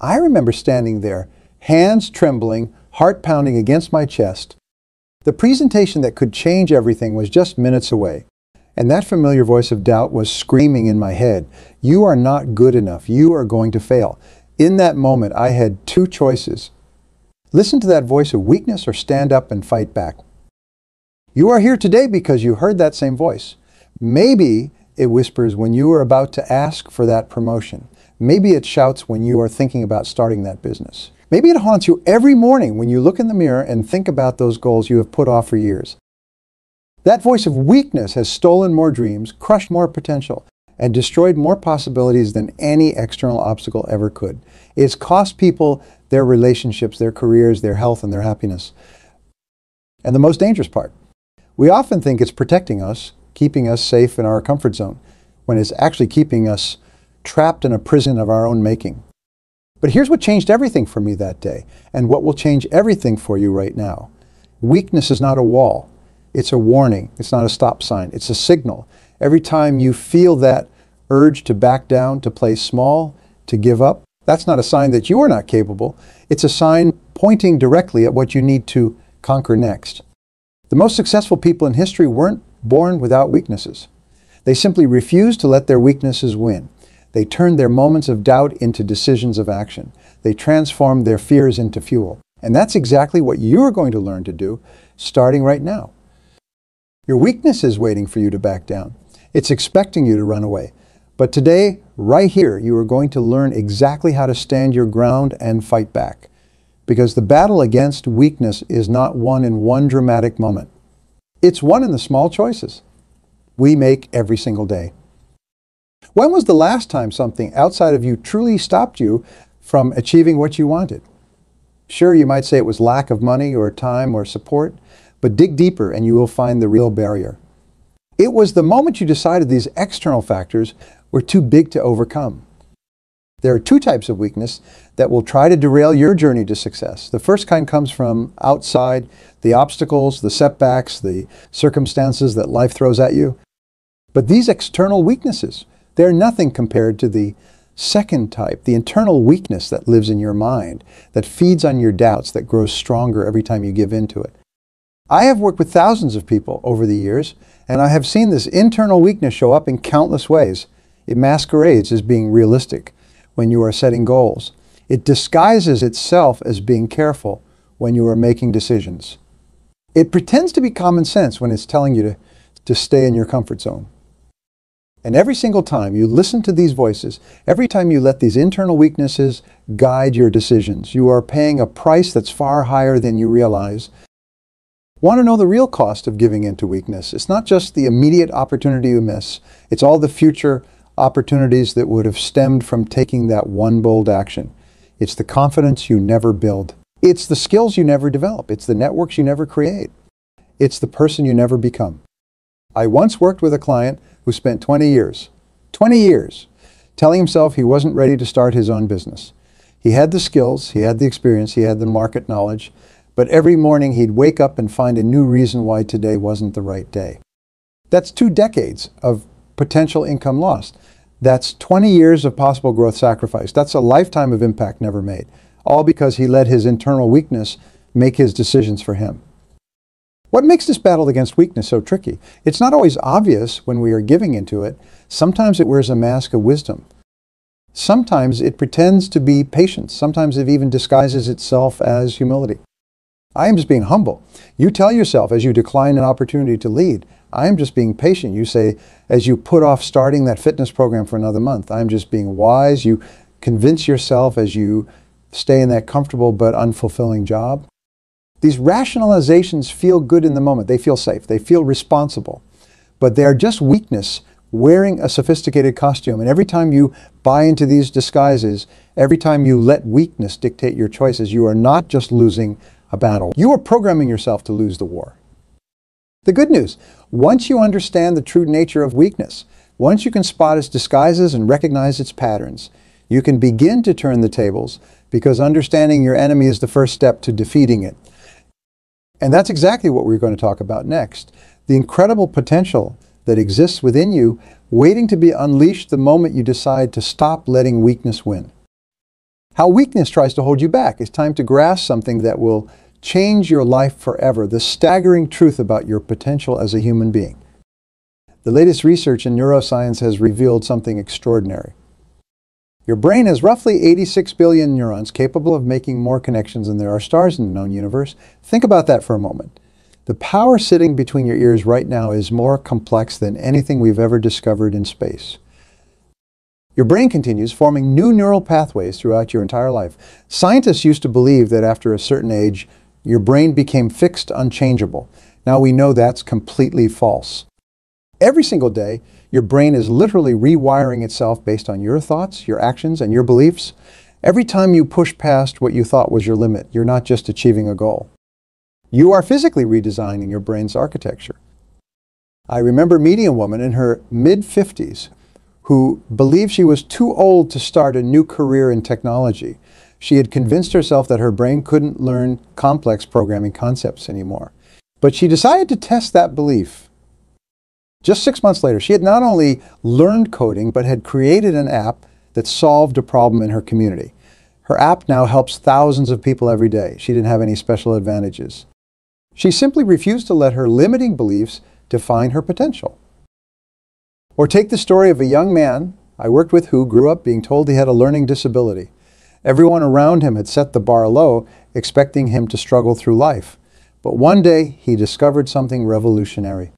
I remember standing there, hands trembling, heart pounding against my chest. The presentation that could change everything was just minutes away. And that familiar voice of doubt was screaming in my head, "You are not good enough. You are going to fail." In that moment, I had two choices. Listen to that voice of weakness or stand up and fight back. You are here today because you heard that same voice. Maybe it whispers when you are about to ask for that promotion. Maybe it shouts when you are thinking about starting that business. Maybe it haunts you every morning when you look in the mirror and think about those goals you have put off for years. That voice of weakness has stolen more dreams, crushed more potential, and destroyed more possibilities than any external obstacle ever could. It's cost people their relationships, their careers, their health, and their happiness. And the most dangerous part, we often think it's protecting us, keeping us safe in our comfort zone, when it's actually keeping us trapped in a prison of our own making. But here's what changed everything for me that day, and what will change everything for you right now. Weakness is not a wall. It's a warning. It's not a stop sign. It's a signal. Every time you feel that urge to back down, to play small, to give up, that's not a sign that you are not capable. It's a sign pointing directly at what you need to conquer next. The most successful people in history weren't born without weaknesses. They simply refused to let their weaknesses win. They turned their moments of doubt into decisions of action. They transformed their fears into fuel. And that's exactly what you're going to learn to do starting right now. Your weakness is waiting for you to back down. It's expecting you to run away. But today, right here, you are going to learn exactly how to stand your ground and fight back. Because the battle against weakness is not won in one dramatic moment. It's won in the small choices we make every single day. When was the last time something outside of you truly stopped you from achieving what you wanted? Sure, you might say it was lack of money or time or support, but dig deeper and you will find the real barrier. It was the moment you decided these external factors were too big to overcome. There are two types of weakness that will try to derail your journey to success. The first kind comes from outside, the obstacles, the setbacks, the circumstances that life throws at you. But these external weaknesses, they're nothing compared to the second type, the internal weakness that lives in your mind, that feeds on your doubts, that grows stronger every time you give in to it. I have worked with thousands of people over the years, and I have seen this internal weakness show up in countless ways. It masquerades as being realistic when you are setting goals. It disguises itself as being careful when you are making decisions. It pretends to be common sense when it's telling you to stay in your comfort zone. And every single time you listen to these voices, every time you let these internal weaknesses guide your decisions, you are paying a price that's far higher than you realize. Want to know the real cost of giving in to weakness? It's not just the immediate opportunity you miss. It's all the future opportunities that would have stemmed from taking that one bold action. It's the confidence you never build. It's the skills you never develop. It's the networks you never create. It's the person you never become. I once worked with a client who spent 20 years, telling himself he wasn't ready to start his own business. He had the skills, he had the experience, he had the market knowledge, but every morning he'd wake up and find a new reason why today wasn't the right day. That's 2 decades of potential income lost. That's 20 years of possible growth sacrificed. That's a lifetime of impact never made, all because he let his internal weakness make his decisions for him. What makes this battle against weakness so tricky? It's not always obvious when we are giving into it. Sometimes it wears a mask of wisdom. Sometimes it pretends to be patience. Sometimes it even disguises itself as humility. I am just being humble. You tell yourself as you decline an opportunity to lead, I am just being patient. You say, as you put off starting that fitness program for another month, I'm just being wise. You convince yourself as you stay in that comfortable but unfulfilling job. These rationalizations feel good in the moment. They feel safe. They feel responsible. But they are just weakness wearing a sophisticated costume. And every time you buy into these disguises, every time you let weakness dictate your choices, you are not just losing a battle. You are programming yourself to lose the war. The good news, once you understand the true nature of weakness, once you can spot its disguises and recognize its patterns, you can begin to turn the tables, because understanding your enemy is the first step to defeating it. And that's exactly what we're going to talk about next. The incredible potential that exists within you, waiting to be unleashed the moment you decide to stop letting weakness win. How weakness tries to hold you back. It's time to grasp something that will change your life forever, the staggering truth about your potential as a human being. The latest research in neuroscience has revealed something extraordinary. Your brain has roughly 86 billion neurons capable of making more connections than there are stars in the known universe. Think about that for a moment. The power sitting between your ears right now is more complex than anything we've ever discovered in space. Your brain continues forming new neural pathways throughout your entire life. Scientists used to believe that after a certain age, your brain became fixed, unchangeable. Now we know that's completely false. Every single day, your brain is literally rewiring itself based on your thoughts, your actions, and your beliefs. Every time you push past what you thought was your limit, you're not just achieving a goal. You are physically redesigning your brain's architecture. I remember meeting a woman in her mid-50s who believed she was too old to start a new career in technology. She had convinced herself that her brain couldn't learn complex programming concepts anymore. But she decided to test that belief. Just 6 months later, she had not only learned coding, but had created an app that solved a problem in her community. Her app now helps thousands of people every day. She didn't have any special advantages. She simply refused to let her limiting beliefs define her potential. Or take the story of a young man I worked with who grew up being told he had a learning disability. Everyone around him had set the bar low, expecting him to struggle through life. But one day, he discovered something revolutionary.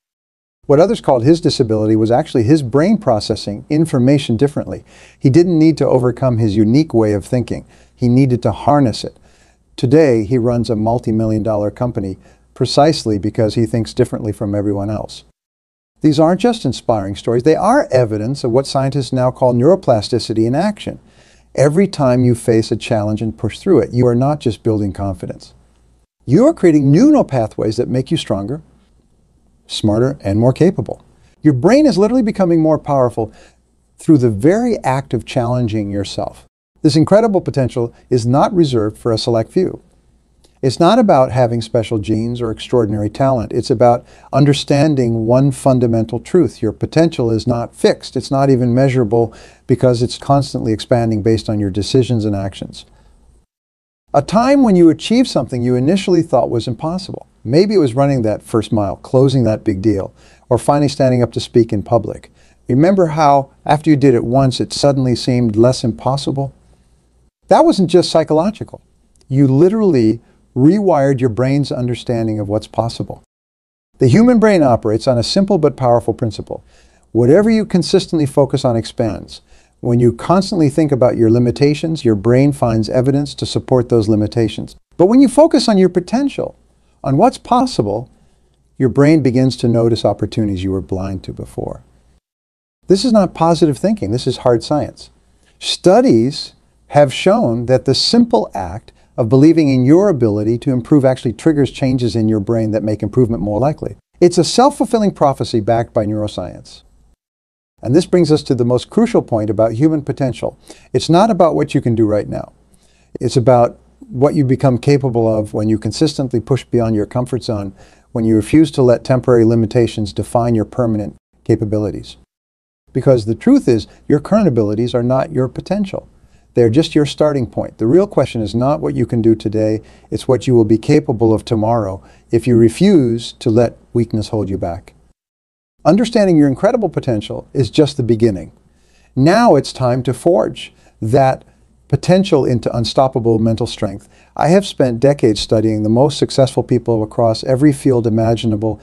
What others called his disability was actually his brain processing information differently. He didn't need to overcome his unique way of thinking. He needed to harness it. Today, he runs a multi-million-dollar company precisely because he thinks differently from everyone else. These aren't just inspiring stories. They are evidence of what scientists now call neuroplasticity in action. Every time you face a challenge and push through it, you are not just building confidence. You are creating new neural pathways that make you stronger, smarter, and more capable. Your brain is literally becoming more powerful through the very act of challenging yourself. This incredible potential is not reserved for a select few. It's not about having special genes or extraordinary talent. It's about understanding one fundamental truth. Your potential is not fixed. It's not even measurable because it's constantly expanding based on your decisions and actions. A time when you achieved something you initially thought was impossible. Maybe it was running that first mile, closing that big deal, or finally standing up to speak in public. Remember how, after you did it once, it suddenly seemed less impossible? That wasn't just psychological. You literally rewired your brain's understanding of what's possible. The human brain operates on a simple but powerful principle. Whatever you consistently focus on expands. When you constantly think about your limitations, your brain finds evidence to support those limitations. But when you focus on your potential, on what's possible, your brain begins to notice opportunities you were blind to before. This is not positive thinking. This is hard science. Studies have shown that the simple act of believing in your ability to improve actually triggers changes in your brain that make improvement more likely. It's a self-fulfilling prophecy backed by neuroscience. And this brings us to the most crucial point about human potential. It's not about what you can do right now. It's about what you become capable of when you consistently push beyond your comfort zone, when you refuse to let temporary limitations define your permanent capabilities. Because the truth is, your current abilities are not your potential. They're just your starting point. The real question is not what you can do today, it's what you will be capable of tomorrow if you refuse to let weakness hold you back. Understanding your incredible potential is just the beginning. Now it's time to forge that potential into unstoppable mental strength. I have spent decades studying the most successful people across every field imaginable,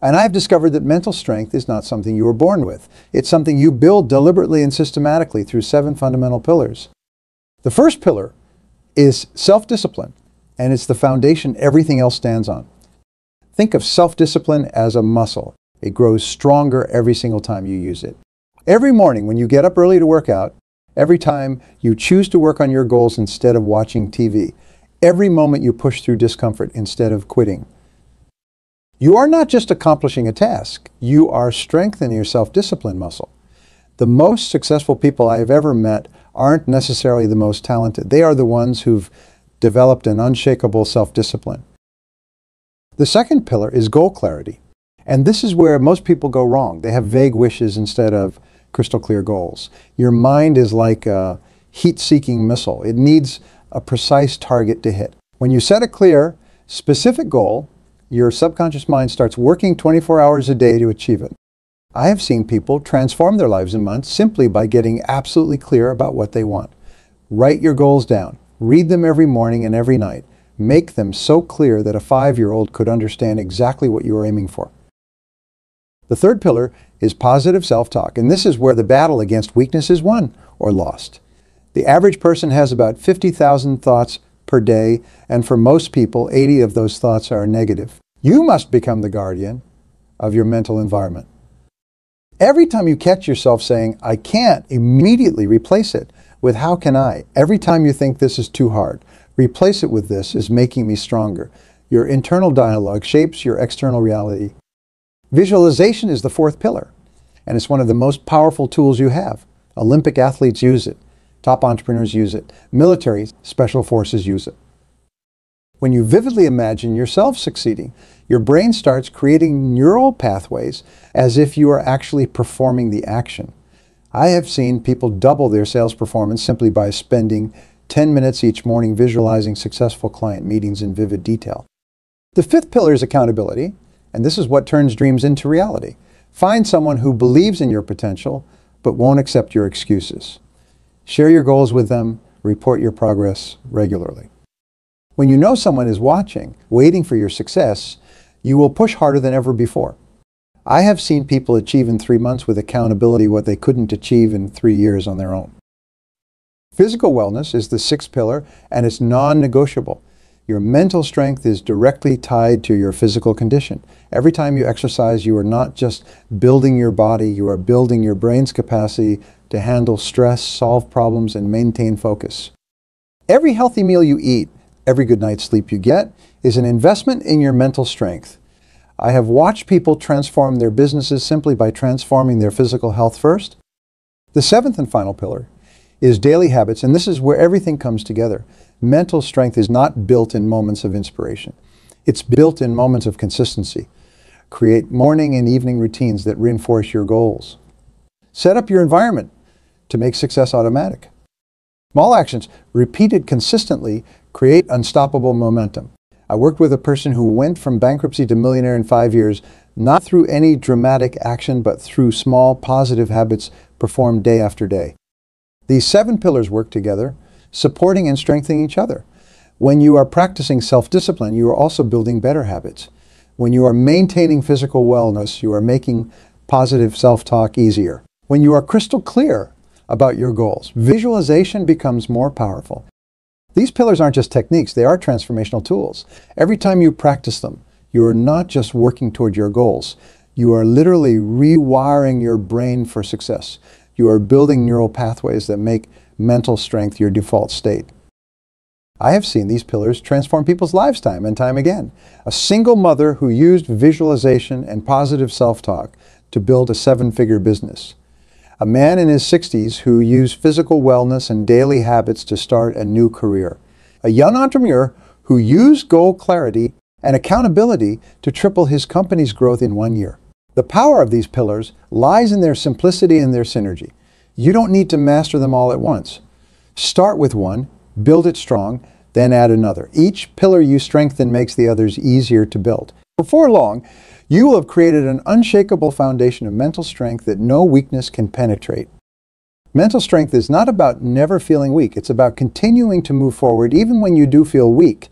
and I've discovered that mental strength is not something you were born with. It's something you build deliberately and systematically through 7 fundamental pillars. The first pillar is self-discipline, and it's the foundation everything else stands on. Think of self-discipline as a muscle. It grows stronger every single time you use it. Every morning when you get up early to work out, every time you choose to work on your goals instead of watching TV, every moment you push through discomfort instead of quitting, you are not just accomplishing a task, you are strengthening your self-discipline muscle. The most successful people I have ever met aren't necessarily the most talented. They are the ones who've developed an unshakable self-discipline. The second pillar is goal clarity. And this is where most people go wrong. They have vague wishes instead of crystal clear goals. Your mind is like a heat-seeking missile. It needs a precise target to hit. When you set a clear, specific goal, your subconscious mind starts working 24 hours a day to achieve it. I have seen people transform their lives in months simply by getting absolutely clear about what they want. Write your goals down. Read them every morning and every night. Make them so clear that a 5-year-old could understand exactly what you are aiming for. The third pillar is positive self-talk, and this is where the battle against weakness is won or lost. The average person has about 50,000 thoughts per day, and for most people, 80 of those thoughts are negative. You must become the guardian of your mental environment. Every time you catch yourself saying, I can't, immediately replace it with how can I? Every time you think this is too hard, replace it with this is making me stronger. Your internal dialogue shapes your external reality. Visualization is the fourth pillar, and it's one of the most powerful tools you have. Olympic athletes use it. Top entrepreneurs use it. Military, special forces use it. When you vividly imagine yourself succeeding, your brain starts creating neural pathways as if you are actually performing the action. I have seen people double their sales performance simply by spending 10 minutes each morning visualizing successful client meetings in vivid detail. The fifth pillar is accountability, and this is what turns dreams into reality. Find someone who believes in your potential but won't accept your excuses. Share your goals with them, report your progress regularly. When you know someone is watching, waiting for your success, you will push harder than ever before. I have seen people achieve in 3 months with accountability what they couldn't achieve in 3 years on their own. Physical wellness is the sixth pillar, and it's non-negotiable. Your mental strength is directly tied to your physical condition. Every time you exercise, you are not just building your body, you are building your brain's capacity to handle stress, solve problems, and maintain focus. Every healthy meal you eat, every good night's sleep you get, is an investment in your mental strength. I have watched people transform their businesses simply by transforming their physical health first. The seventh and final pillar is daily habits, and this is where everything comes together. Mental strength is not built in moments of inspiration. It's built in moments of consistency. Create morning and evening routines that reinforce your goals. Set up your environment to make success automatic. Small actions, repeated consistently, create unstoppable momentum. I worked with a person who went from bankruptcy to millionaire in 5 years, not through any dramatic action, but through small positive habits performed day after day. These 7 pillars work together, supporting and strengthening each other. When you are practicing self-discipline, you are also building better habits. When you are maintaining physical wellness, you are making positive self-talk easier. When you are crystal clear about your goals, visualization becomes more powerful. These pillars aren't just techniques, they are transformational tools. Every time you practice them, you are not just working toward your goals. You are literally rewiring your brain for success. You are building neural pathways that make mental strength your default state. I have seen these pillars transform people's lives time and time again. A single mother who used visualization and positive self-talk to build a 7-figure business. A man in his 60s who used physical wellness and daily habits to start a new career. A young entrepreneur who used goal clarity and accountability to triple his company's growth in 1 year. The power of these pillars lies in their simplicity and their synergy. You don't need to master them all at once. Start with one, build it strong, then add another. Each pillar you strengthen makes the others easier to build. Before long, you will have created an unshakable foundation of mental strength that no weakness can penetrate. Mental strength is not about never feeling weak. It's about continuing to move forward even when you do feel weak.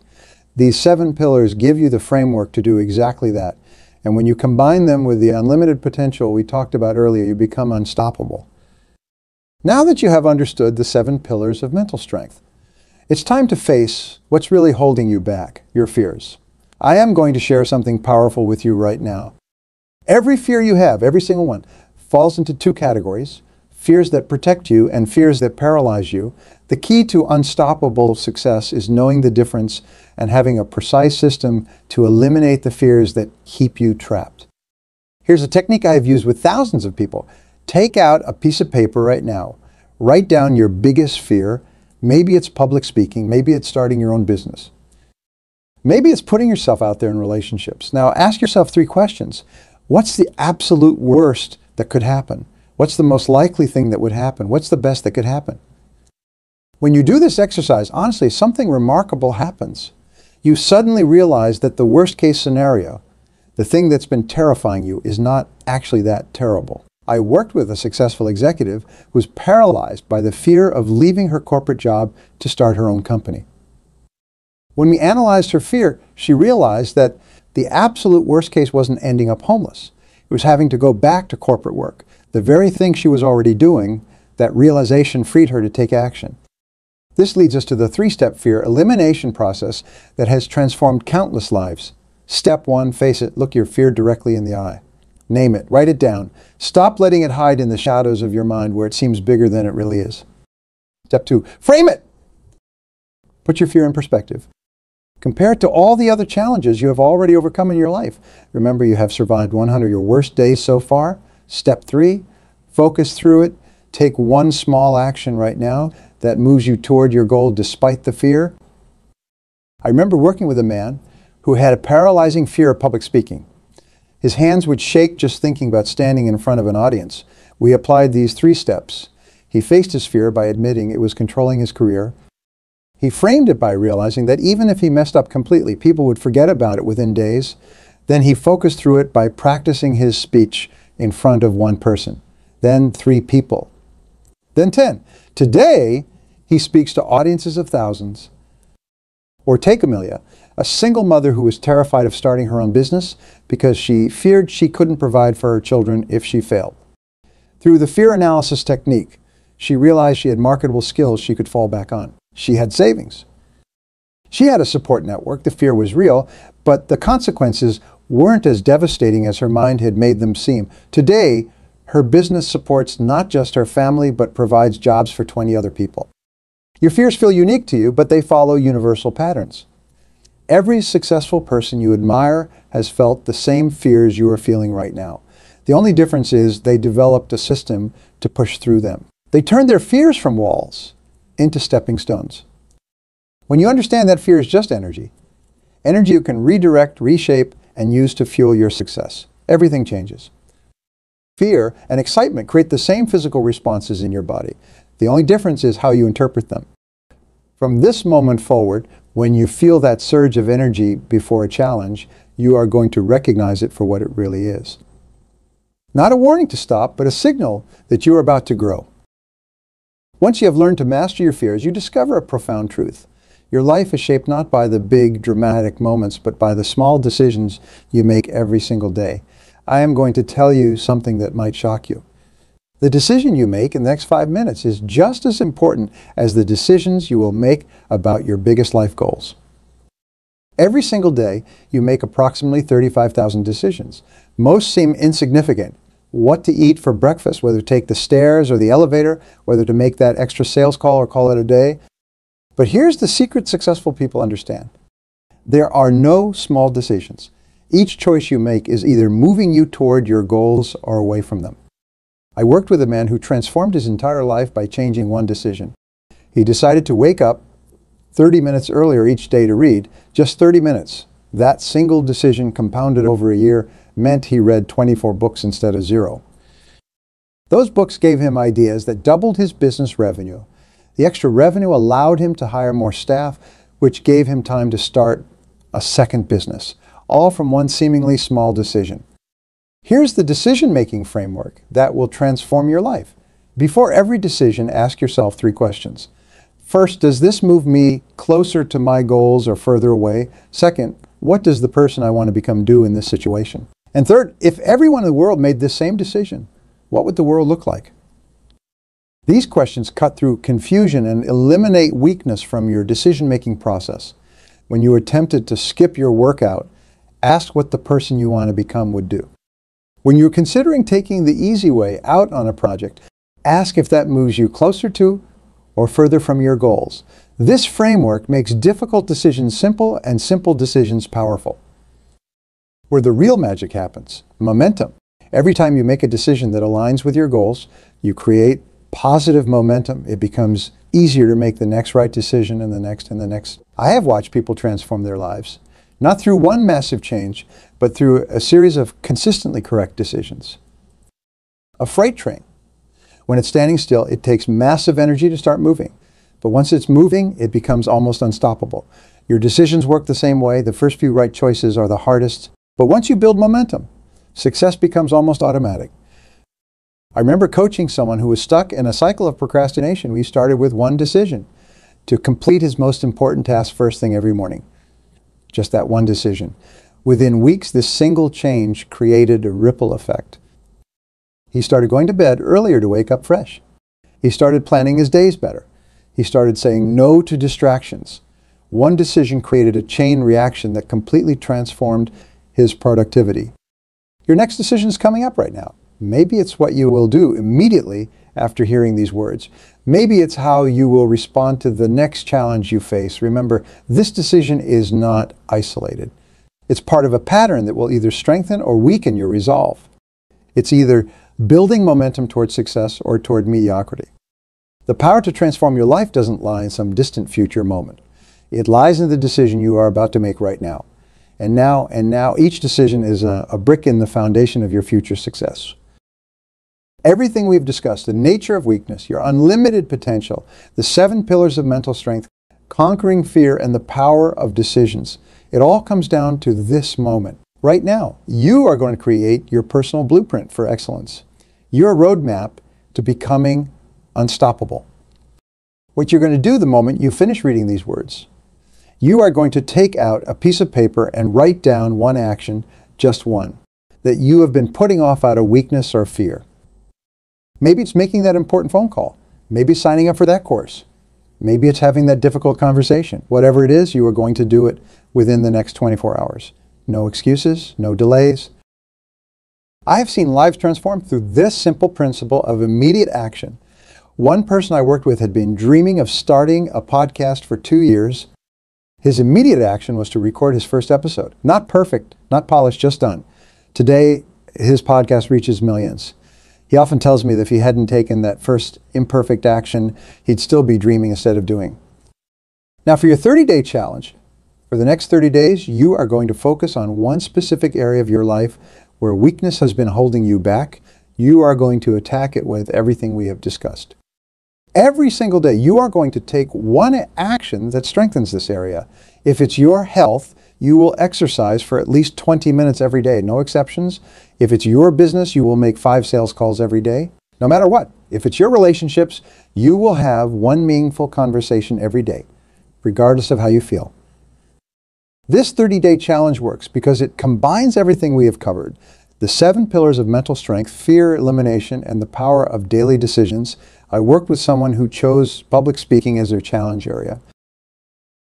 These 7 pillars give you the framework to do exactly that. And when you combine them with the unlimited potential we talked about earlier, you become unstoppable. Now that you have understood the 7 pillars of mental strength, it's time to face what's really holding you back, your fears. I am going to share something powerful with you right now. Every fear you have, every single one, falls into 2 categories: fears that protect you and fears that paralyze you. The key to unstoppable success is knowing the difference and having a precise system to eliminate the fears that keep you trapped. Here's a technique I have used with thousands of people. Take out a piece of paper right now. Write down your biggest fear. Maybe it's public speaking. Maybe it's starting your own business. Maybe it's putting yourself out there in relationships. Now ask yourself 3 questions. What's the absolute worst that could happen? What's the most likely thing that would happen? What's the best that could happen? When you do this exercise, honestly, something remarkable happens. You suddenly realize that the worst case scenario, the thing that's been terrifying you, is not actually that terrible. I worked with a successful executive who was paralyzed by the fear of leaving her corporate job to start her own company. When we analyzed her fear, she realized that the absolute worst case wasn't ending up homeless. It was having to go back to corporate work. The very thing she was already doing, that realization freed her to take action. This leads us to the three-step fear elimination process that has transformed countless lives. Step 1, face it, look your fear directly in the eye. Name it, write it down. Stop letting it hide in the shadows of your mind where it seems bigger than it really is. Step 2, frame it. Put your fear in perspective. Compare it to all the other challenges you have already overcome in your life. Remember, you have survived 100 of your worst days so far. Step 3, focus through it. Take one small action right now that moves you toward your goal despite the fear. I remember working with a man who had a paralyzing fear of public speaking. His hands would shake just thinking about standing in front of an audience. We applied these 3 steps. He faced his fear by admitting it was controlling his career. He framed it by realizing that even if he messed up completely, people would forget about it within days. Then he focused through it by practicing his speech in front of 1 person, then 3 people, then 10. Today, he speaks to audiences of thousands. Or take Amelia, a single mother who was terrified of starting her own business because she feared she couldn't provide for her children if she failed. Through the fear analysis technique, she realized she had marketable skills she could fall back on. She had savings. She had a support network. The fear was real, but the consequences weren't as devastating as her mind had made them seem. Today, her business supports not just her family, but provides jobs for 20 other people. Your fears feel unique to you, but they follow universal patterns. Every successful person you admire has felt the same fears you are feeling right now. The only difference is they developed a system to push through them. They turned their fears from walls into stepping stones. When you understand that fear is just energy, energy you can redirect, reshape, and use to fuel your success, everything changes. Fear and excitement create the same physical responses in your body. The only difference is how you interpret them. From this moment forward, when you feel that surge of energy before a challenge, you are going to recognize it for what it really is. Not a warning to stop, but a signal that you are about to grow. Once you have learned to master your fears, you discover a profound truth. Your life is shaped not by the big, dramatic moments, but by the small decisions you make every single day. I am going to tell you something that might shock you. The decision you make in the next 5 minutes is just as important as the decisions you will make about your biggest life goals. Every single day, you make approximately 35,000 decisions. Most seem insignificant. What to eat for breakfast, whether to take the stairs or the elevator, whether to make that extra sales call or call it a day. But here's the secret successful people understand. There are no small decisions. Each choice you make is either moving you toward your goals or away from them. I worked with a man who transformed his entire life by changing one decision. He decided to wake up 30 minutes earlier each day to read, just 30 minutes. That single decision compounded over a year meant he read 24 books instead of 0. Those books gave him ideas that doubled his business revenue. The extra revenue allowed him to hire more staff, which gave him time to start a second business, all from one seemingly small decision. Here's the decision-making framework that will transform your life. Before every decision, ask yourself 3 questions. First, does this move me closer to my goals or further away? Second, what does the person I want to become do in this situation? And third, if everyone in the world made this same decision, what would the world look like? These questions cut through confusion and eliminate weakness from your decision-making process. When you are tempted to skip your workout, ask what the person you want to become would do. When you're considering taking the easy way out on a project, ask if that moves you closer to or further from your goals. This framework makes difficult decisions simple and simple decisions powerful. Where the real magic happens, momentum. Every time you make a decision that aligns with your goals, you create positive momentum. It becomes easier to make the next right decision and the next and the next. I have watched people transform their lives, not through one massive change, but through a series of consistently correct decisions. A freight train, when it's standing still, it takes massive energy to start moving. But once it's moving, it becomes almost unstoppable. Your decisions work the same way. The first few right choices are the hardest. But once you build momentum, success becomes almost automatic. I remember coaching someone who was stuck in a cycle of procrastination. We started with one decision: to complete his most important task first thing every morning. Just that one decision. Within weeks, this single change created a ripple effect. He started going to bed earlier to wake up fresh. He started planning his days better. He started saying no to distractions. One decision created a chain reaction that completely transformed his productivity. Your next decision is coming up right now. Maybe it's what you will do immediately after hearing these words. Maybe it's how you will respond to the next challenge you face. Remember, this decision is not isolated. It's part of a pattern that will either strengthen or weaken your resolve. It's either building momentum toward success or toward mediocrity. The power to transform your life doesn't lie in some distant future moment. It lies in the decision you are about to make right now. And now, each decision is a brick in the foundation of your future success. Everything we've discussed, the nature of weakness, your unlimited potential, the 7 pillars of mental strength, conquering fear, and the power of decisions, it all comes down to this moment. Right now, you are going to create your personal blueprint for excellence, your roadmap to becoming unstoppable. What you're going to do the moment you finish reading these words, you are going to take out a piece of paper and write down one action, just one, that you have been putting off out of weakness or fear. Maybe it's making that important phone call. Maybe it's signing up for that course. Maybe it's having that difficult conversation. Whatever it is, you are going to do it within the next 24 hours. No excuses, no delays. I have seen lives transformed through this simple principle of immediate action. One person I worked with had been dreaming of starting a podcast for 2 years. His immediate action was to record his first episode. Not perfect, not polished, just done. Today, his podcast reaches millions. He often tells me that if he hadn't taken that first imperfect action, he'd still be dreaming instead of doing. Now, for your 30-day challenge, for the next 30 days, you are going to focus on one specific area of your life where weakness has been holding you back. You are going to attack it with everything we have discussed. Every single day, you are going to take one action that strengthens this area. If it's your health, you will exercise for at least 20 minutes every day, no exceptions. If it's your business, you will make 5 sales calls every day, no matter what. If it's your relationships, you will have one meaningful conversation every day, regardless of how you feel. This 30-day challenge works because it combines everything we have covered: the 7 pillars of mental strength, fear elimination, and the power of daily decisions. I worked with someone who chose public speaking as their challenge area.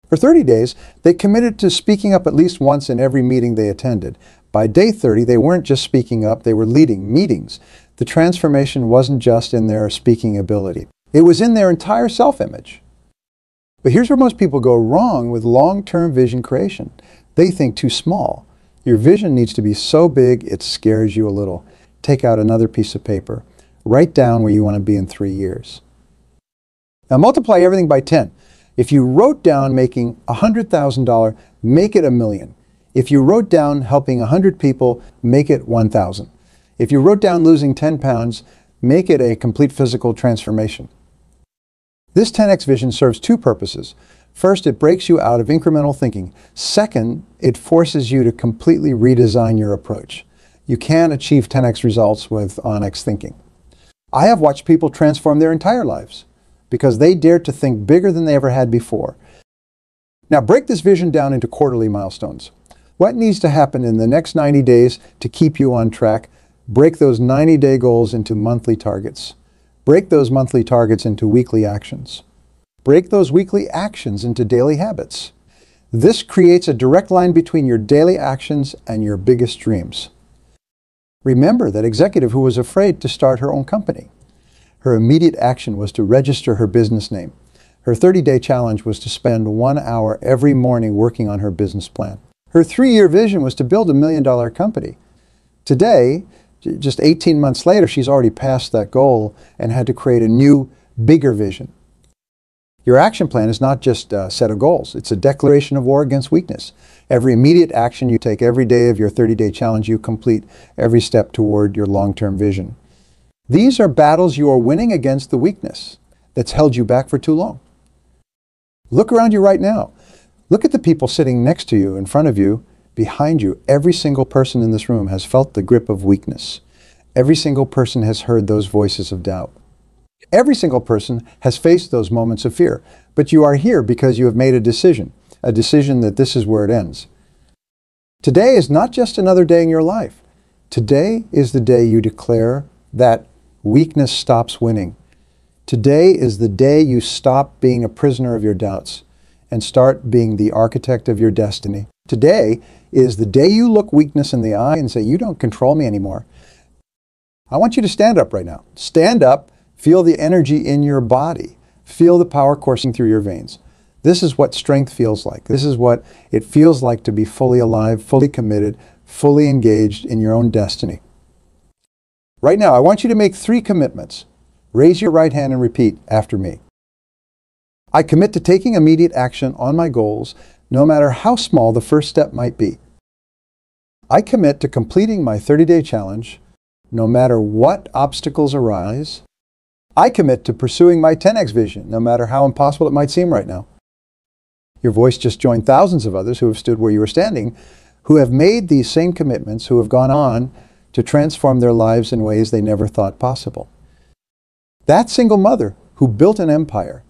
For 30 days, they committed to speaking up at least once in every meeting they attended. By day 30, they weren't just speaking up, they were leading meetings. The transformation wasn't just in their speaking ability. It was in their entire self-image. But here's where most people go wrong with long-term vision creation. They think too small. Your vision needs to be so big it scares you a little. Take out another piece of paper. Write down where you want to be in 3 years. Now multiply everything by 10. If you wrote down making $100,000, make it $1 million. If you wrote down helping 100 people, make it 1,000. If you wrote down losing 10 pounds, make it a complete physical transformation. This 10x vision serves 2 purposes. First, it breaks you out of incremental thinking. Second, it forces you to completely redesign your approach. You can achieve 10x results with on-X thinking. I have watched people transform their entire lives because they dared to think bigger than they ever had before. Now break this vision down into quarterly milestones. What needs to happen in the next 90 days to keep you on track? Break those 90-day goals into monthly targets. Break those monthly targets into weekly actions. Break those weekly actions into daily habits. This creates a direct line between your daily actions and your biggest dreams. Remember that executive who was afraid to start her own company. Her immediate action was to register her business name. Her 30-day challenge was to spend 1 hour every morning working on her business plan. Her 3-year vision was to build $1 million company. Today, just 18 months later, she's already passed that goal and had to create a new, bigger vision. Your action plan is not just a set of goals. It's a declaration of war against weakness. Every immediate action you take every day of your 30-day challenge, you complete every step toward your long-term vision. These are battles you are winning against the weakness that's held you back for too long. Look around you right now. Look at the people sitting next to you, in front of you, behind you. Every single person in this room has felt the grip of weakness. Every single person has heard those voices of doubt. Every single person has faced those moments of fear. But you are here because you have made a decision that this is where it ends. Today is not just another day in your life. Today is the day you declare that weakness stops winning. Today is the day you stop being a prisoner of your doubts and start being the architect of your destiny. Today is the day you look weakness in the eye and say, you don't control me anymore. I want you to stand up right now. Stand up, feel the energy in your body. Feel the power coursing through your veins. This is what strength feels like. This is what it feels like to be fully alive, fully committed, fully engaged in your own destiny. Right now, I want you to make 3 commitments. Raise your right hand and repeat after me. I commit to taking immediate action on my goals, no matter how small the first step might be. I commit to completing my 30-day challenge, no matter what obstacles arise. I commit to pursuing my 10x vision, no matter how impossible it might seem right now. Your voice just joined thousands of others who have stood where you were standing, who have made these same commitments, who have gone on to transform their lives in ways they never thought possible. That single mother who built an empire,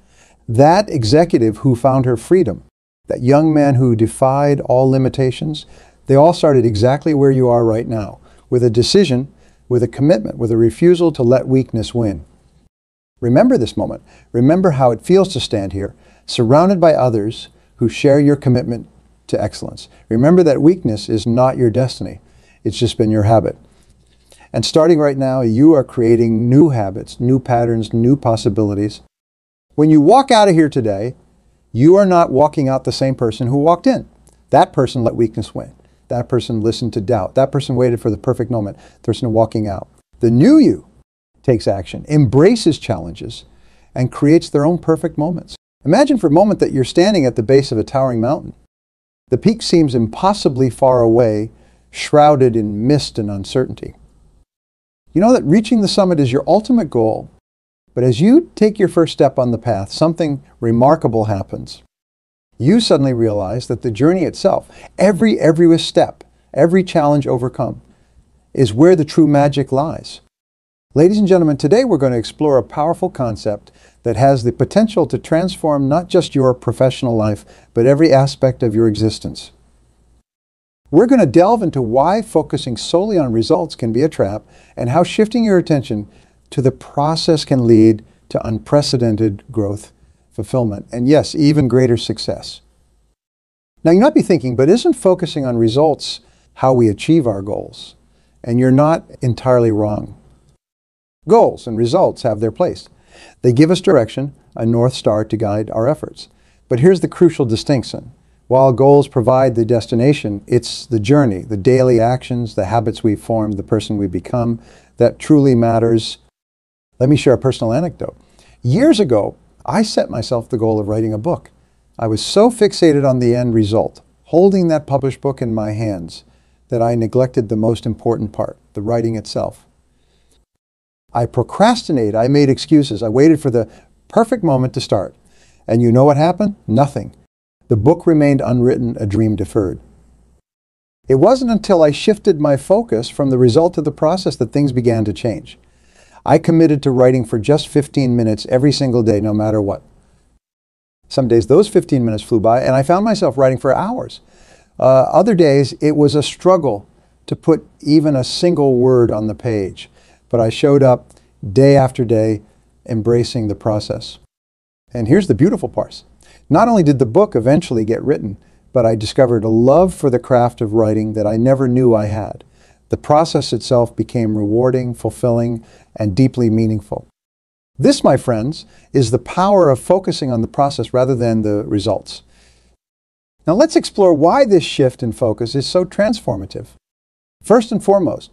that executive who found her freedom, that young man who defied all limitations, they all started exactly where you are right now, with a decision, with a commitment, with a refusal to let weakness win. Remember this moment. Remember how it feels to stand here, surrounded by others who share your commitment to excellence. Remember that weakness is not your destiny. It's just been your habit. And starting right now, you are creating new habits, new patterns, new possibilities. When you walk out of here today, you are not walking out the same person who walked in. That person let weakness win. That person listened to doubt. That person waited for the perfect moment. The person walking out. The new you takes action, embraces challenges, and creates their own perfect moments. Imagine for a moment that you're standing at the base of a towering mountain. The peak seems impossibly far away, shrouded in mist and uncertainty. You know that reaching the summit is your ultimate goal, but as you take your first step on the path, something remarkable happens. You suddenly realize that the journey itself, every step, every challenge overcome, is where the true magic lies. Ladies and gentlemen, today we're going to explore a powerful concept that has the potential to transform not just your professional life, but every aspect of your existence. We're going to delve into why focusing solely on results can be a trap and how shifting your attention to the process can lead to unprecedented growth, fulfillment, and yes, even greater success. Now you might be thinking, but isn't focusing on results how we achieve our goals? And you're not entirely wrong. Goals and results have their place. They give us direction, a North Star to guide our efforts. But here's the crucial distinction. While goals provide the destination, it's the journey, the daily actions, the habits we form, the person we become that truly matters. Let me share a personal anecdote. Years ago, I set myself the goal of writing a book. I was so fixated on the end result, holding that published book in my hands, that I neglected the most important part, the writing itself. I procrastinated, I made excuses, I waited for the perfect moment to start. And you know what happened? Nothing. The book remained unwritten, a dream deferred. It wasn't until I shifted my focus from the result to the process that things began to change. I committed to writing for just 15 minutes every single day, no matter what. Some days those 15 minutes flew by and I found myself writing for hours. Other days it was a struggle to put even a single word on the page. But I showed up day after day, embracing the process. And here's the beautiful part. Not only did the book eventually get written, but I discovered a love for the craft of writing that I never knew I had. The process itself became rewarding, fulfilling, and deeply meaningful. This, my friends, is the power of focusing on the process rather than the results. Now let's explore why this shift in focus is so transformative. First and foremost,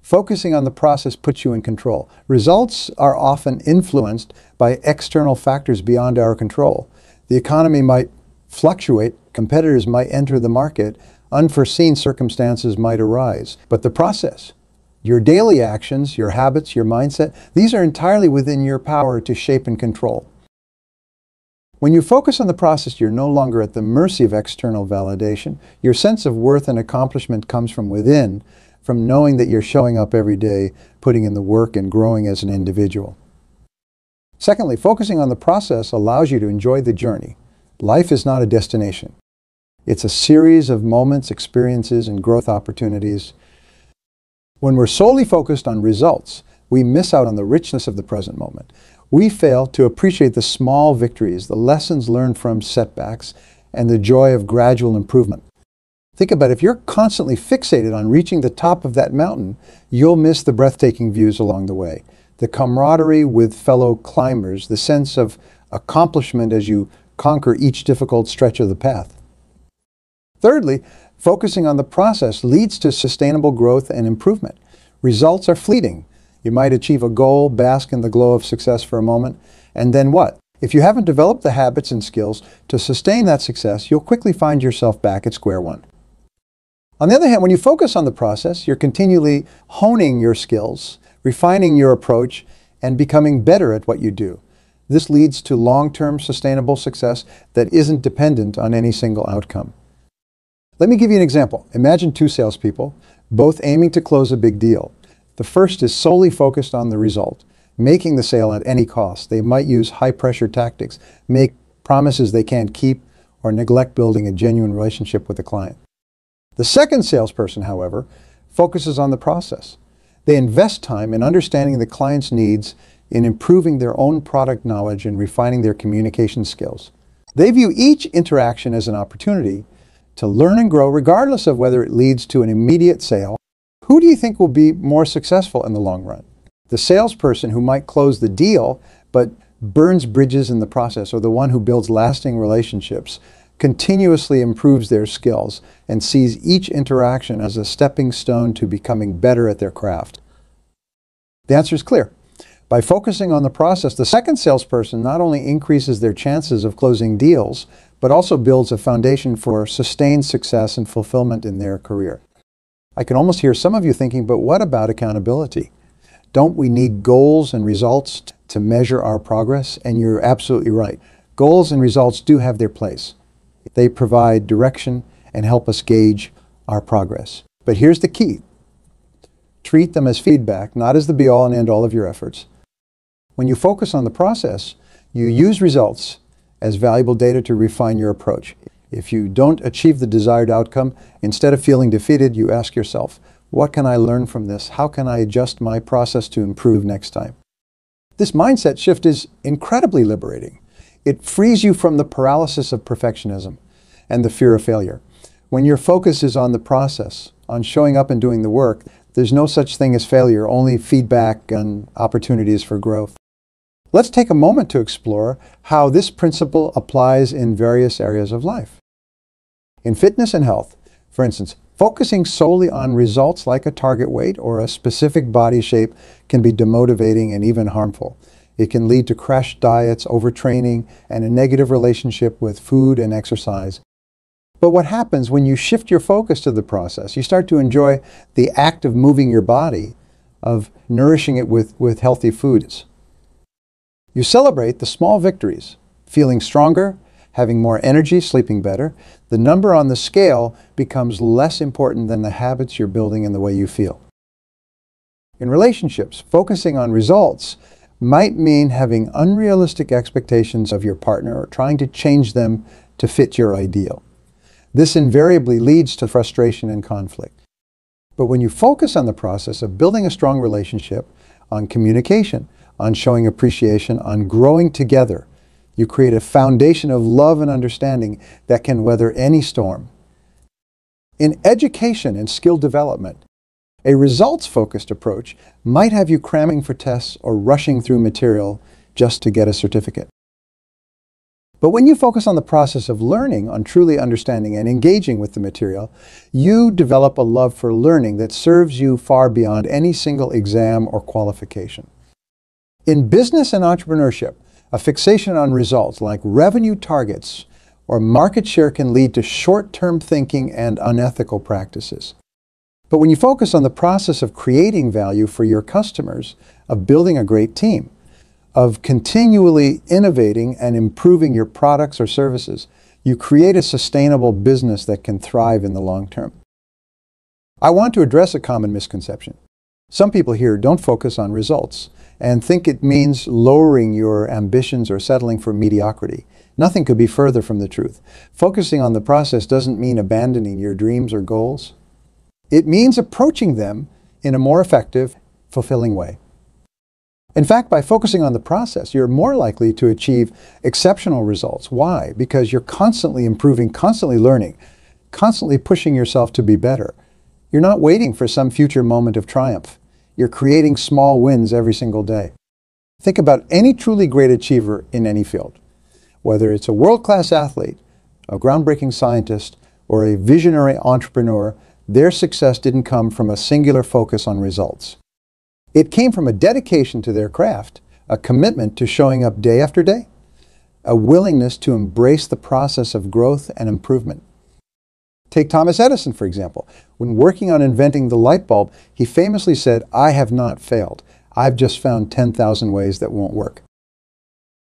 focusing on the process puts you in control. Results are often influenced by external factors beyond our control. The economy might fluctuate, competitors might enter the market, unforeseen circumstances might arise. But the process, your daily actions, your habits, your mindset, these are entirely within your power to shape and control. When you focus on the process, you're no longer at the mercy of external validation. Your sense of worth and accomplishment comes from within, from knowing that you're showing up every day, putting in the work, and growing as an individual. Secondly, focusing on the process allows you to enjoy the journey. Life is not a destination. It's a series of moments, experiences, and growth opportunities. When we're solely focused on results, we miss out on the richness of the present moment. We fail to appreciate the small victories, the lessons learned from setbacks, and the joy of gradual improvement. Think about it. If you're constantly fixated on reaching the top of that mountain, you'll miss the breathtaking views along the way, the camaraderie with fellow climbers, the sense of accomplishment as you conquer each difficult stretch of the path. Thirdly, focusing on the process leads to sustainable growth and improvement. Results are fleeting. You might achieve a goal, bask in the glow of success for a moment, and then what? If you haven't developed the habits and skills to sustain that success, you'll quickly find yourself back at square one. On the other hand, when you focus on the process, you're continually honing your skills, refining your approach, and becoming better at what you do. This leads to long-term sustainable success that isn't dependent on any single outcome. Let me give you an example. Imagine two salespeople, both aiming to close a big deal. The first is solely focused on the result, making the sale at any cost. They might use high-pressure tactics, make promises they can't keep, or neglect building a genuine relationship with the client. The second salesperson, however, focuses on the process. They invest time in understanding the client's needs, in improving their own product knowledge, and refining their communication skills. They view each interaction as an opportunity to learn and grow, regardless of whether it leads to an immediate sale. Who do you think will be more successful in the long run? The salesperson who might close the deal but burns bridges in the process, or the one who builds lasting relationships, continuously improves their skills, and sees each interaction as a stepping stone to becoming better at their craft? The answer is clear. By focusing on the process, the second salesperson not only increases their chances of closing deals, but also builds a foundation for sustained success and fulfillment in their career. I can almost hear some of you thinking, but what about accountability? Don't we need goals and results to measure our progress? And you're absolutely right. Goals and results do have their place. They provide direction and help us gauge our progress. But here's the key. Treat them as feedback, not as the be-all and end-all of your efforts. When you focus on the process, you use results as valuable data to refine your approach. If you don't achieve the desired outcome, instead of feeling defeated, you ask yourself, what can I learn from this? How can I adjust my process to improve next time? This mindset shift is incredibly liberating. It frees you from the paralysis of perfectionism and the fear of failure. When your focus is on the process, on showing up and doing the work, there's no such thing as failure, only feedback and opportunities for growth. Let's take a moment to explore how this principle applies in various areas of life. In fitness and health, for instance, focusing solely on results like a target weight or a specific body shape can be demotivating and even harmful. It can lead to crash diets, overtraining, and a negative relationship with food and exercise. But what happens when you shift your focus to the process? You start to enjoy the act of moving your body, of nourishing it with healthy foods. You celebrate the small victories, feeling stronger, having more energy, sleeping better. The number on the scale becomes less important than the habits you're building and the way you feel. In relationships, focusing on results might mean having unrealistic expectations of your partner or trying to change them to fit your ideal. This invariably leads to frustration and conflict. But when you focus on the process of building a strong relationship, on communication, on showing appreciation, on growing together, you create a foundation of love and understanding that can weather any storm. In education and skill development, a results-focused approach might have you cramming for tests or rushing through material just to get a certificate. But when you focus on the process of learning, on truly understanding and engaging with the material, you develop a love for learning that serves you far beyond any single exam or qualification. In business and entrepreneurship, a fixation on results like revenue targets or market share can lead to short-term thinking and unethical practices. But when you focus on the process of creating value for your customers, of building a great team, of continually innovating and improving your products or services, you create a sustainable business that can thrive in the long term. I want to address a common misconception. Some people here don't focus on results and think it means lowering your ambitions or settling for mediocrity. Nothing could be further from the truth. Focusing on the process doesn't mean abandoning your dreams or goals. It means approaching them in a more effective, fulfilling way. In fact, by focusing on the process, you're more likely to achieve exceptional results. Why? Because you're constantly improving, constantly learning, constantly pushing yourself to be better. You're not waiting for some future moment of triumph. You're creating small wins every single day. Think about any truly great achiever in any field. Whether it's a world-class athlete, a groundbreaking scientist, or a visionary entrepreneur, their success didn't come from a singular focus on results. It came from a dedication to their craft, a commitment to showing up day after day, a willingness to embrace the process of growth and improvement. Take Thomas Edison, for example. When working on inventing the light bulb, he famously said, "I have not failed. I've just found 10,000 ways that won't work."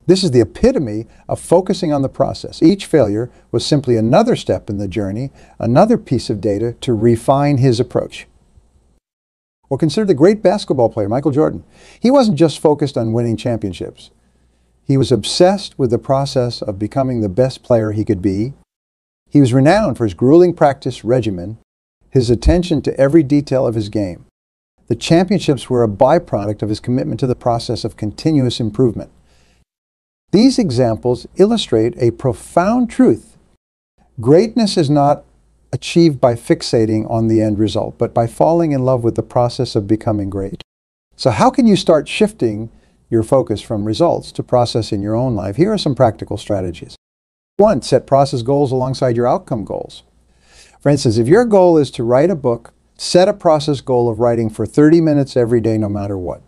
This is the epitome of focusing on the process. Each failure was simply another step in the journey, another piece of data to refine his approach. Or consider the great basketball player, Michael Jordan. He wasn't just focused on winning championships. He was obsessed with the process of becoming the best player he could be. He was renowned for his grueling practice regimen, his attention to every detail of his game. The championships were a byproduct of his commitment to the process of continuous improvement. These examples illustrate a profound truth. Greatness is not achieved by fixating on the end result, but by falling in love with the process of becoming great. So how can you start shifting your focus from results to process in your own life? Here are some practical strategies. 1, set process goals alongside your outcome goals. For instance, if your goal is to write a book, set a process goal of writing for 30 minutes every day, no matter what.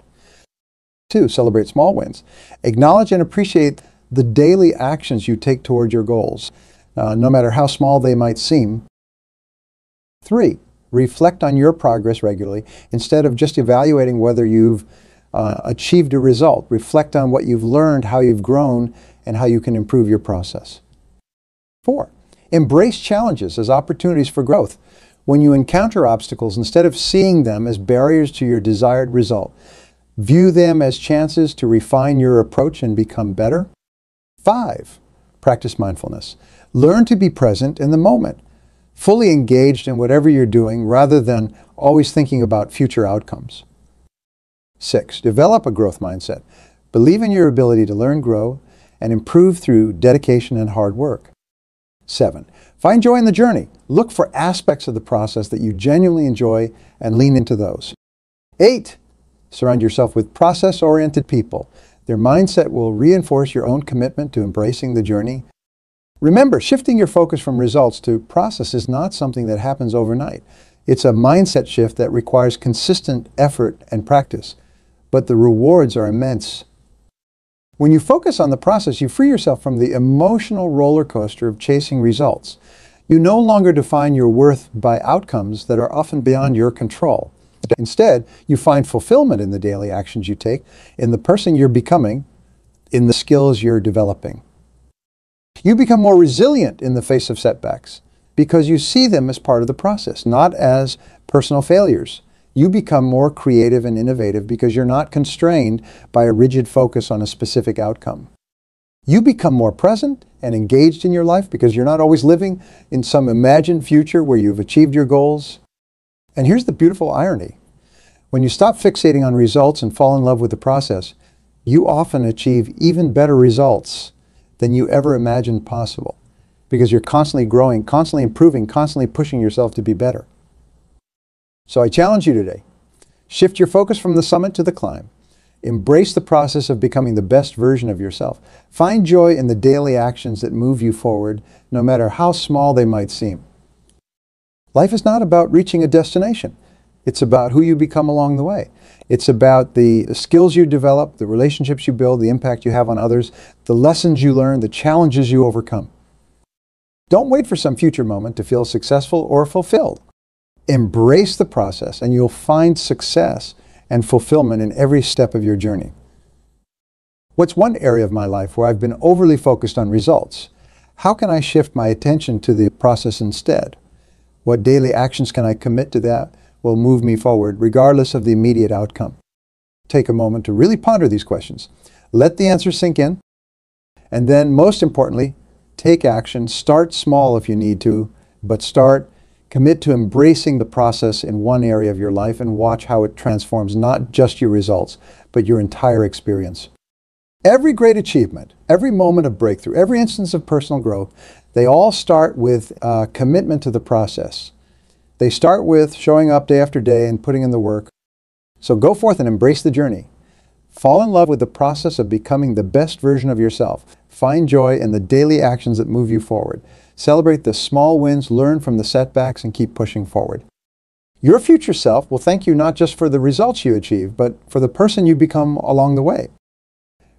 2, celebrate small wins. Acknowledge and appreciate the daily actions you take toward your goals, no matter how small they might seem. 3, reflect on your progress regularly. Instead of just evaluating whether you've achieved a result, reflect on what you've learned, how you've grown, and how you can improve your process. 4, embrace challenges as opportunities for growth. When you encounter obstacles, instead of seeing them as barriers to your desired result, view them as chances to refine your approach and become better. 5, practice mindfulness. Learn to be present in the moment, fully engaged in whatever you're doing rather than always thinking about future outcomes. 6, develop a growth mindset. Believe in your ability to learn, grow, and improve through dedication and hard work. 7, find joy in the journey. Look for aspects of the process that you genuinely enjoy and lean into those. 8, surround yourself with process-oriented people. Their mindset will reinforce your own commitment to embracing the journey. Remember, shifting your focus from results to process is not something that happens overnight. It's a mindset shift that requires consistent effort and practice, but the rewards are immense. When you focus on the process, you free yourself from the emotional roller coaster of chasing results. You no longer define your worth by outcomes that are often beyond your control. Instead, you find fulfillment in the daily actions you take, in the person you're becoming, in the skills you're developing. You become more resilient in the face of setbacks because you see them as part of the process, not as personal failures. You become more creative and innovative because you're not constrained by a rigid focus on a specific outcome. You become more present and engaged in your life because you're not always living in some imagined future where you've achieved your goals. And here's the beautiful irony. When you stop fixating on results and fall in love with the process, you often achieve even better results than you ever imagined possible because you're constantly growing, constantly improving, constantly pushing yourself to be better. So I challenge you today, shift your focus from the summit to the climb. Embrace the process of becoming the best version of yourself. Find joy in the daily actions that move you forward, no matter how small they might seem. Life is not about reaching a destination. It's about who you become along the way. It's about the skills you develop, the relationships you build, the impact you have on others, the lessons you learn, the challenges you overcome. Don't wait for some future moment to feel successful or fulfilled. Embrace the process and you'll find success and fulfillment in every step of your journey. What's one area of my life where I've been overly focused on results? How can I shift my attention to the process instead? What daily actions can I commit to that will move me forward, regardless of the immediate outcome? Take a moment to really ponder these questions. Let the answers sink in. And then, most importantly, take action. Start small if you need to, but commit to embracing the process in one area of your life and watch how it transforms not just your results, but your entire experience. Every great achievement, every moment of breakthrough, every instance of personal growth, they all start with a commitment to the process. They start with showing up day after day and putting in the work. So go forth and embrace the journey. Fall in love with the process of becoming the best version of yourself. Find joy in the daily actions that move you forward. Celebrate the small wins, learn from the setbacks, and keep pushing forward. Your future self will thank you not just for the results you achieve, but for the person you become along the way.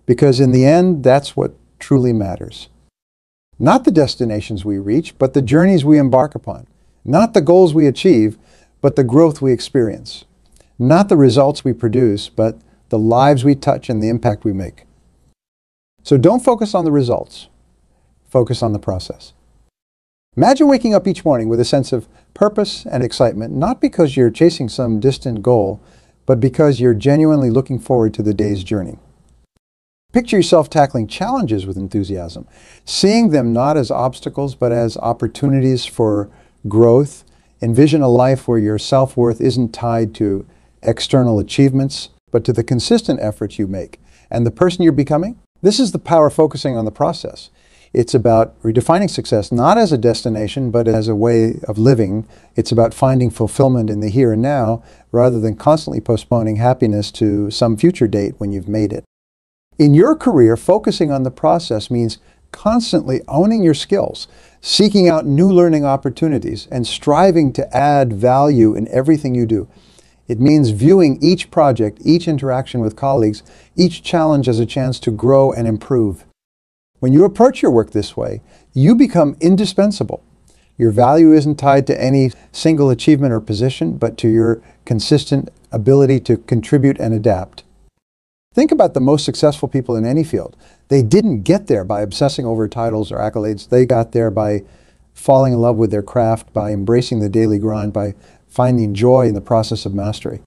Because in the end, that's what truly matters. Not the destinations we reach, but the journeys we embark upon. Not the goals we achieve, but the growth we experience. Not the results we produce, but the lives we touch and the impact we make. So don't focus on the results. Focus on the process. Imagine waking up each morning with a sense of purpose and excitement, not because you're chasing some distant goal, but because you're genuinely looking forward to the day's journey. Picture yourself tackling challenges with enthusiasm, seeing them not as obstacles, but as opportunities for growth. Envision a life where your self-worth isn't tied to external achievements, but to the consistent efforts you make and the person you're becoming. This is the power of focusing on the process. It's about redefining success not as a destination, but as a way of living. It's about finding fulfillment in the here and now, rather than constantly postponing happiness to some future date when you've made it. In your career, focusing on the process means constantly owning your skills, seeking out new learning opportunities, and striving to add value in everything you do. It means viewing each project, each interaction with colleagues, each challenge as a chance to grow and improve. When you approach your work this way, you become indispensable. Your value isn't tied to any single achievement or position, but to your consistent ability to contribute and adapt. Think about the most successful people in any field. They didn't get there by obsessing over titles or accolades. They got there by falling in love with their craft, by embracing the daily grind, by finding joy in the process of mastery.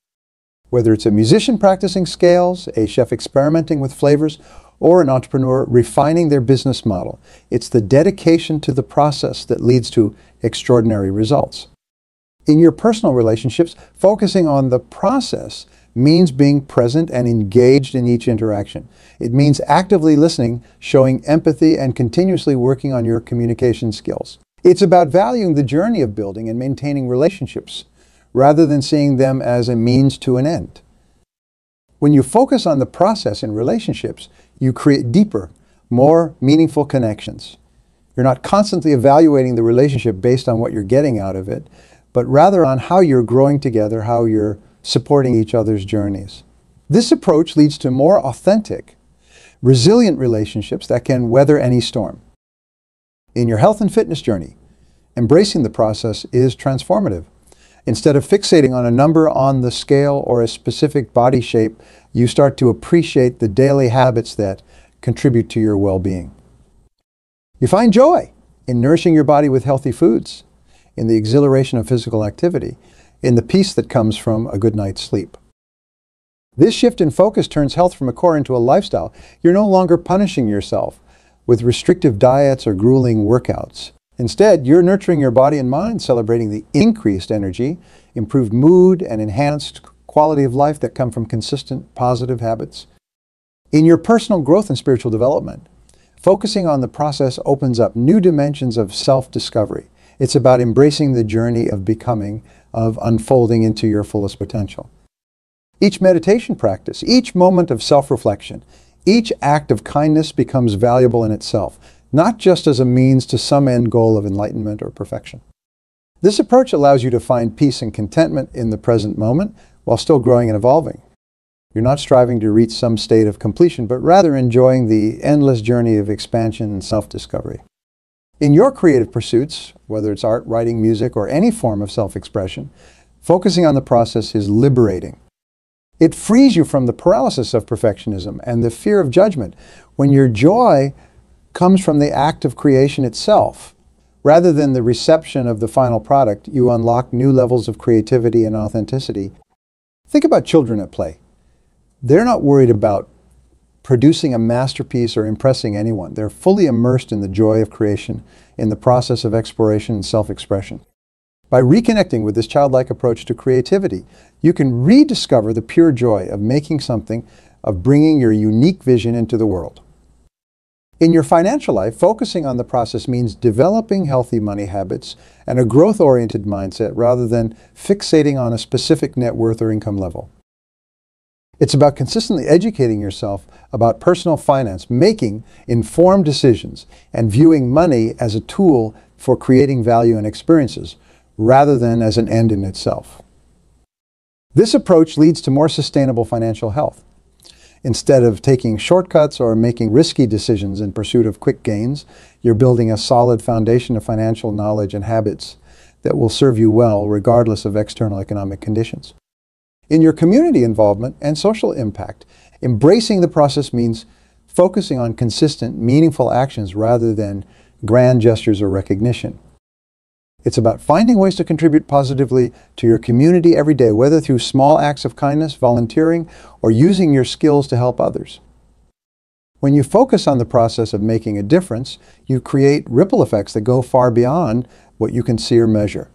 Whether it's a musician practicing scales, a chef experimenting with flavors, or an entrepreneur refining their business model, it's the dedication to the process that leads to extraordinary results. In your personal relationships, focusing on the process means being present and engaged in each interaction. It means actively listening, showing empathy, and continuously working on your communication skills. It's about valuing the journey of building and maintaining relationships, rather than seeing them as a means to an end. When you focus on the process in relationships, you create deeper, more meaningful connections. You're not constantly evaluating the relationship based on what you're getting out of it, but rather on how you're growing together, how you're supporting each other's journeys. This approach leads to more authentic, resilient relationships that can weather any storm. In your health and fitness journey, embracing the process is transformative. Instead of fixating on a number on the scale or a specific body shape, you start to appreciate the daily habits that contribute to your well-being. You find joy in nourishing your body with healthy foods, in the exhilaration of physical activity, in the peace that comes from a good night's sleep. This shift in focus turns health from a core into a lifestyle. You're no longer punishing yourself with restrictive diets or grueling workouts. Instead, you're nurturing your body and mind, celebrating the increased energy, improved mood, and enhanced quality of life that come from consistent positive habits. In your personal growth and spiritual development, focusing on the process opens up new dimensions of self-discovery. It's about embracing the journey of becoming, of unfolding into your fullest potential. Each meditation practice, each moment of self-reflection, each act of kindness becomes valuable in itself, not just as a means to some end goal of enlightenment or perfection. This approach allows you to find peace and contentment in the present moment while still growing and evolving. You're not striving to reach some state of completion, but rather enjoying the endless journey of expansion and self-discovery. In your creative pursuits, whether it's art, writing, music, or any form of self-expression, focusing on the process is liberating. It frees you from the paralysis of perfectionism and the fear of judgment when your joy comes from the act of creation itself. Rather than the reception of the final product, you unlock new levels of creativity and authenticity. Think about children at play. They're not worried about producing a masterpiece or impressing anyone. They're fully immersed in the joy of creation, in the process of exploration and self-expression. By reconnecting with this childlike approach to creativity, you can rediscover the pure joy of making something, of bringing your unique vision into the world. In your financial life, focusing on the process means developing healthy money habits and a growth-oriented mindset rather than fixating on a specific net worth or income level. It's about consistently educating yourself about personal finance, making informed decisions, and viewing money as a tool for creating value and experiences, rather than as an end in itself. This approach leads to more sustainable financial health. Instead of taking shortcuts or making risky decisions in pursuit of quick gains, you're building a solid foundation of financial knowledge and habits that will serve you well regardless of external economic conditions. In your community involvement and social impact, embracing the process means focusing on consistent, meaningful actions rather than grand gestures or recognition. It's about finding ways to contribute positively to your community every day, whether through small acts of kindness, volunteering, or using your skills to help others. When you focus on the process of making a difference, you create ripple effects that go far beyond what you can see or measure.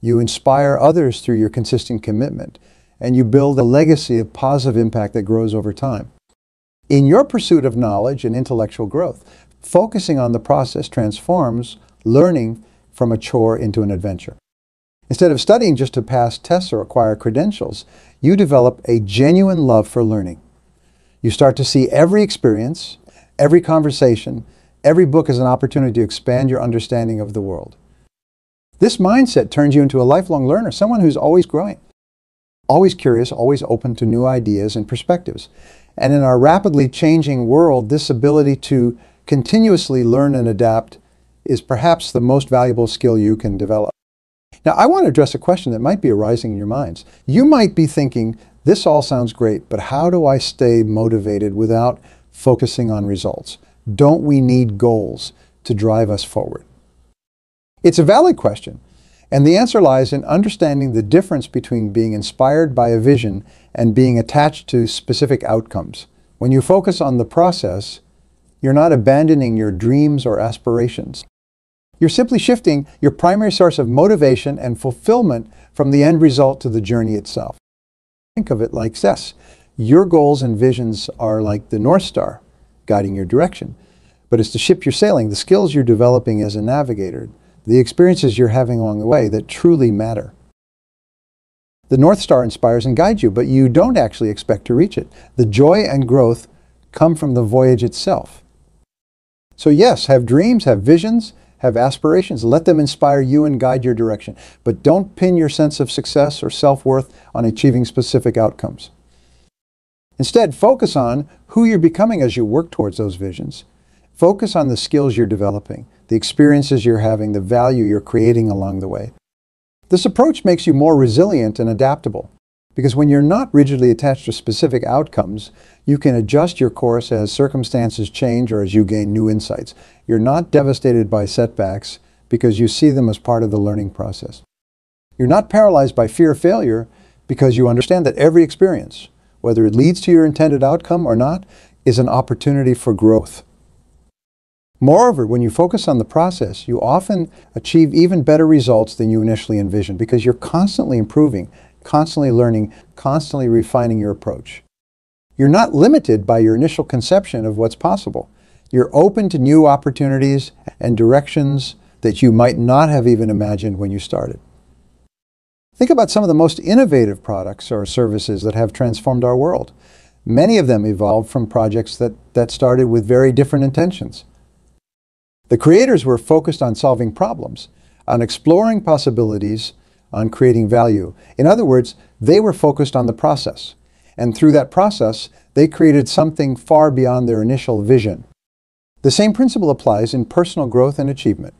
You inspire others through your consistent commitment, and you build a legacy of positive impact that grows over time. In your pursuit of knowledge and intellectual growth, focusing on the process transforms learning from a chore into an adventure. Instead of studying just to pass tests or acquire credentials, you develop a genuine love for learning. You start to see every experience, every conversation, every book as an opportunity to expand your understanding of the world. This mindset turns you into a lifelong learner, someone who's always growing, always curious, always open to new ideas and perspectives. And in our rapidly changing world, this ability to continuously learn and adapt is perhaps the most valuable skill you can develop. Now, I want to address a question that might be arising in your minds. You might be thinking, this all sounds great, but how do I stay motivated without focusing on results? Don't we need goals to drive us forward? It's a valid question, and the answer lies in understanding the difference between being inspired by a vision and being attached to specific outcomes. When you focus on the process, you're not abandoning your dreams or aspirations. You're simply shifting your primary source of motivation and fulfillment from the end result to the journey itself. Think of it like success. Your goals and visions are like the North Star, guiding your direction. But it's the ship you're sailing, the skills you're developing as a navigator, the experiences you're having along the way that truly matter. The North Star inspires and guides you, but you don't actually expect to reach it. The joy and growth come from the voyage itself. So yes, have dreams, have visions, have aspirations. Let them inspire you and guide your direction. But don't pin your sense of success or self-worth on achieving specific outcomes. Instead, focus on who you're becoming as you work towards those visions. Focus on the skills you're developing, the experiences you're having, the value you're creating along the way. This approach makes you more resilient and adaptable, because when you're not rigidly attached to specific outcomes, you can adjust your course as circumstances change or as you gain new insights. You're not devastated by setbacks because you see them as part of the learning process. You're not paralyzed by fear of failure because you understand that every experience, whether it leads to your intended outcome or not, is an opportunity for growth. Moreover, when you focus on the process, you often achieve even better results than you initially envisioned because you're constantly improving, constantly learning, constantly refining your approach. You're not limited by your initial conception of what's possible. You're open to new opportunities and directions that you might not have even imagined when you started. Think about some of the most innovative products or services that have transformed our world. Many of them evolved from projects that started with very different intentions. The creators were focused on solving problems, on exploring possibilities, on creating value. In other words, they were focused on the process. And through that process, they created something far beyond their initial vision. The same principle applies in personal growth and achievement.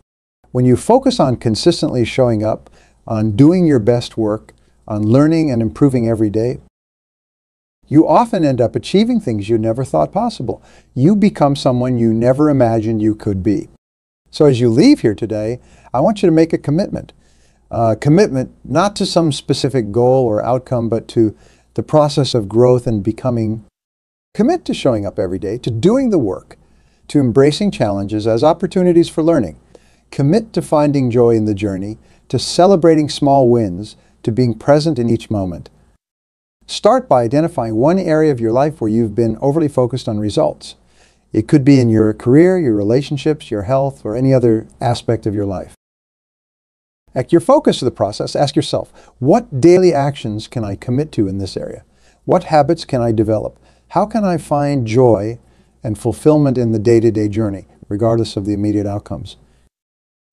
When you focus on consistently showing up, on doing your best work, on learning and improving every day, You often end up achieving things you never thought possible. You become someone you never imagined you could be. So as you leave here today, I want you to make a commitment. Commitment not to some specific goal or outcome, but to the process of growth and becoming. Commit to showing up every day, to doing the work, to embracing challenges as opportunities for learning. Commit to finding joy in the journey, to celebrating small wins, to being present in each moment. Start by identifying one area of your life where you've been overly focused on results. It could be in your career, your relationships, your health, or any other aspect of your life. At your focus of the process, ask yourself, what daily actions can I commit to in this area? What habits can I develop? How can I find joy and fulfillment in the day-to-day journey, regardless of the immediate outcomes?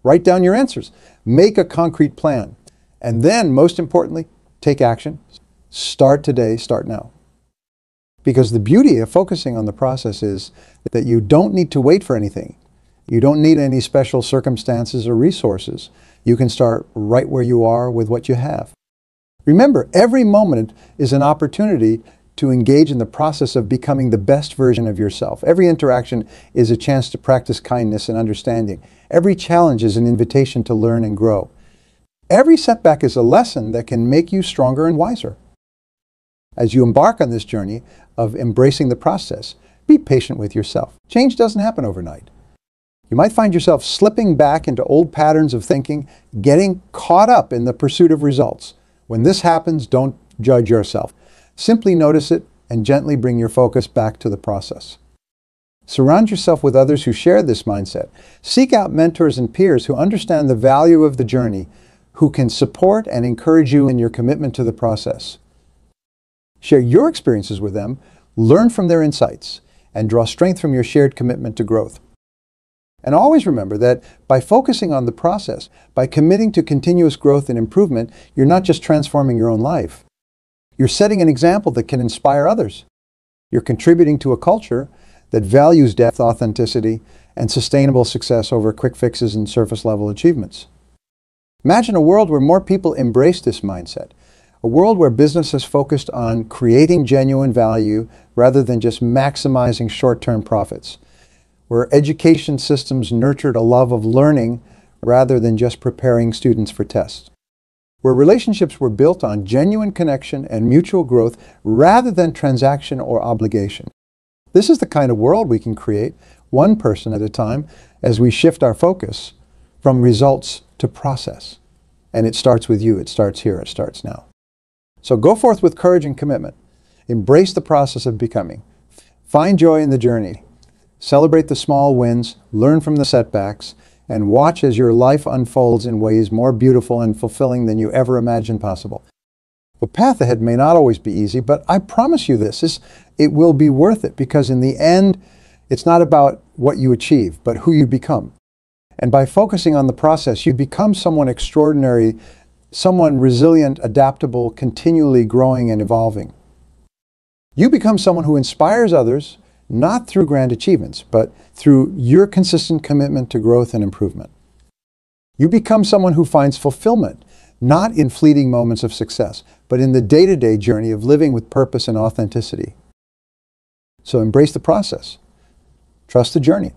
Write down your answers. Make a concrete plan. And then, most importantly, take action. Start today, start now. Because the beauty of focusing on the process is that you don't need to wait for anything. You don't need any special circumstances or resources. You can start right where you are with what you have. Remember, every moment is an opportunity to engage in the process of becoming the best version of yourself. Every interaction is a chance to practice kindness and understanding. Every challenge is an invitation to learn and grow. Every setback is a lesson that can make you stronger and wiser. As you embark on this journey of embracing the process, be patient with yourself. Change doesn't happen overnight. You might find yourself slipping back into old patterns of thinking, getting caught up in the pursuit of results. When this happens, don't judge yourself. Simply notice it and gently bring your focus back to the process. Surround yourself with others who share this mindset. Seek out mentors and peers who understand the value of the journey, who can support and encourage you in your commitment to the process. Share your experiences with them, learn from their insights, and draw strength from your shared commitment to growth. And always remember that by focusing on the process, by committing to continuous growth and improvement, you're not just transforming your own life. You're setting an example that can inspire others. You're contributing to a culture that values depth, authenticity, and sustainable success over quick fixes and surface-level achievements. Imagine a world where more people embrace this mindset. A world where business is focused on creating genuine value rather than just maximizing short-term profits. Where education systems nurtured a love of learning rather than just preparing students for tests. Where relationships were built on genuine connection and mutual growth rather than transaction or obligation. This is the kind of world we can create, one person at a time, as we shift our focus from results to process. And it starts with you. It starts here. It starts now. So go forth with courage and commitment. Embrace the process of becoming. Find joy in the journey. Celebrate the small wins, learn from the setbacks, and watch as your life unfolds in ways more beautiful and fulfilling than you ever imagined possible. The path ahead may not always be easy, but I promise you this, it will be worth it, because in the end, it's not about what you achieve, but who you become. And by focusing on the process, you become someone extraordinary, someone resilient, adaptable, continually growing and evolving. You become someone who inspires others, not through grand achievements, but through your consistent commitment to growth and improvement. You become someone who finds fulfillment, not in fleeting moments of success, but in the day-to-day journey of living with purpose and authenticity. So embrace the process, trust the journey,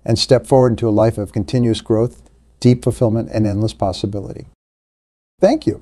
and step forward into a life of continuous growth, deep fulfillment, and endless possibility. Thank you.